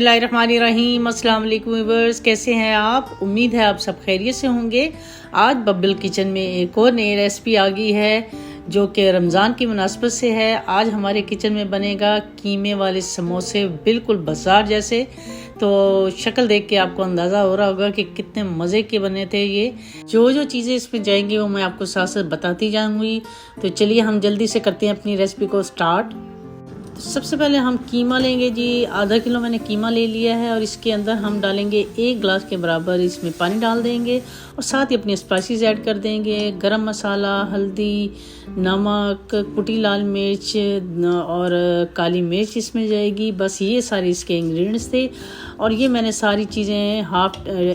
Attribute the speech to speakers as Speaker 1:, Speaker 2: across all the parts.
Speaker 1: बिस्मिल्लाहिर्रहमानिर्रहीम। अस्सलाम वालेकुम व्यूअर्स, कैसे हैं आप? उम्मीद है आप सब खैरियत से होंगे। आज बब्बल किचन में एक और नई रेसिपी आ गई है जो कि रमज़ान की मुनासबत से है। आज हमारे किचन में बनेगा कीमे वाले समोसे, बिल्कुल बाजार जैसे। तो शक्ल देख के आपको अंदाज़ा हो रहा होगा कि कितने मज़े के बने थे ये। जो चीज़ें इसमें जाएंगी वो मैं आपको साथ साथ बताती जाऊंगी। तो चलिए हम जल्दी से करते हैं अपनी रेसिपी को स्टार्ट। सबसे पहले हम कीमा लेंगे जी। आधा किलो मैंने कीमा ले लिया है और इसके अंदर हम डालेंगे 1 गिलास के बराबर इसमें पानी डाल देंगे और साथ ही अपनी स्पाइसेस ऐड कर देंगे। गरम मसाला, हल्दी, नमक, कुटी लाल मिर्च और काली मिर्च इसमें जाएगी। बस ये सारे इसके इंग्रेडिएंट्स थे और ये मैंने सारी चीज़ें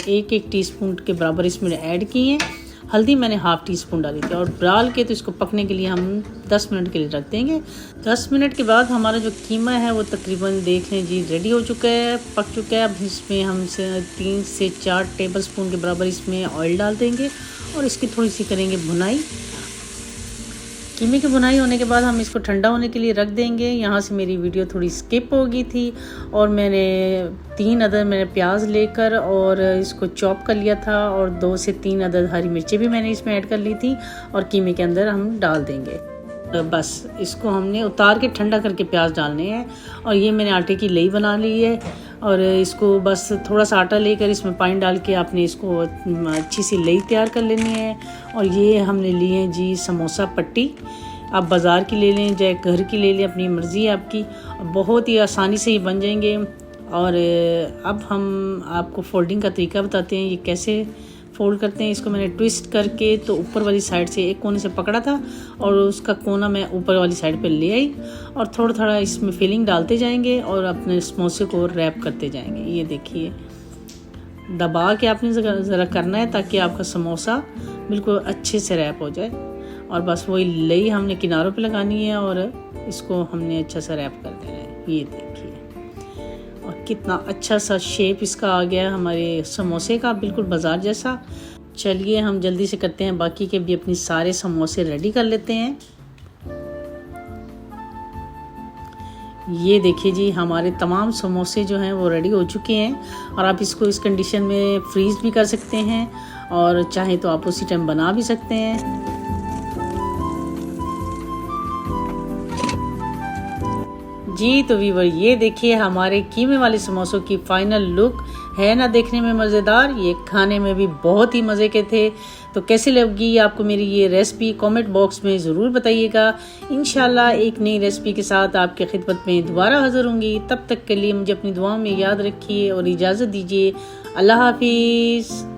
Speaker 1: एक टीस्पून के बराबर इसमें ऐड की हैं। हल्दी मैंने ½ टीस्पून डाली थी और डाल के तो इसको पकने के लिए हम 10 मिनट के लिए रख देंगे। 10 मिनट के बाद हमारा जो कीमा है वो तकरीबन देख लें जी रेडी हो चुका है, पक चुका है। अब इसमें हम 3 से 4 टेबलस्पून के बराबर इसमें ऑयल डाल देंगे और इसकी थोड़ी सी करेंगे भुनाई। कीमे की भुनाई होने के बाद हम इसको ठंडा होने के लिए रख देंगे। यहाँ से मेरी वीडियो थोड़ी स्किप हो गई थी और मैंने 3 अदद मैंने प्याज लेकर और इसको चॉप कर लिया था और 2 से 3 अदद हरी मिर्ची भी मैंने इसमें ऐड कर ली थी और कीमे के अंदर हम डाल देंगे। बस इसको हमने उतार के ठंडा करके प्याज डालने हैं और ये मैंने आटे की लई बना ली है और इसको बस थोड़ा सा आटा लेकर इसमें पानी डाल के आपने इसको अच्छी सी लई तैयार कर लेनी है। और ये हमने लिए हैं जी समोसा पट्टी। आप बाज़ार की ले लें चाहे घर की ले लें, अपनी मर्ज़ी है आपकी। बहुत ही आसानी से ये बन जाएंगे। और अब हम आपको फोल्डिंग का तरीका बताते हैं, ये कैसे फोल्ड करते हैं। इसको मैंने ट्विस्ट करके तो ऊपर वाली साइड से एक कोने से पकड़ा था और उसका कोना मैं ऊपर वाली साइड पे ले आई और थोड़ा थोड़ा इसमें फिलिंग डालते जाएंगे और अपने समोसे को रैप करते जाएंगे। ये देखिए, दबा के आपने ज़रा करना है ताकि आपका समोसा बिल्कुल अच्छे से रैप हो जाए। और बस वही लई हमने किनारों पे लगानी है और इसको हमने अच्छा सा रैप कर देना है। ये देखिए, और कितना अच्छा सा शेप इसका आ गया हमारे समोसे का, बिल्कुल बाजार जैसा। चलिए हम जल्दी से करते हैं, बाकी के भी अपनी सारे समोसे रेडी कर लेते हैं। ये देखिए जी, हमारे तमाम समोसे जो हैं वो रेडी हो चुके हैं और आप इसको इस कंडीशन में फ्रीज़ भी कर सकते हैं और चाहे तो आप उसी टाइम बना भी सकते हैं। जी तो व्यूअर, ये देखिए हमारे कीमे वाले समोसों की फाइनल लुक है ना, देखने में मज़ेदार, ये खाने में भी बहुत ही मज़े के थे। तो कैसी लगी आपको मेरी ये रेसिपी, कमेंट बॉक्स में ज़रूर बताइएगा। इंशाल्लाह एक नई रेसिपी के साथ आपके खिदमत में दोबारा हाज़िर होंगी। तब तक के लिए मुझे अपनी दुआओं में याद रखिए और इजाज़त दीजिए। अल्लाह हाफिज़।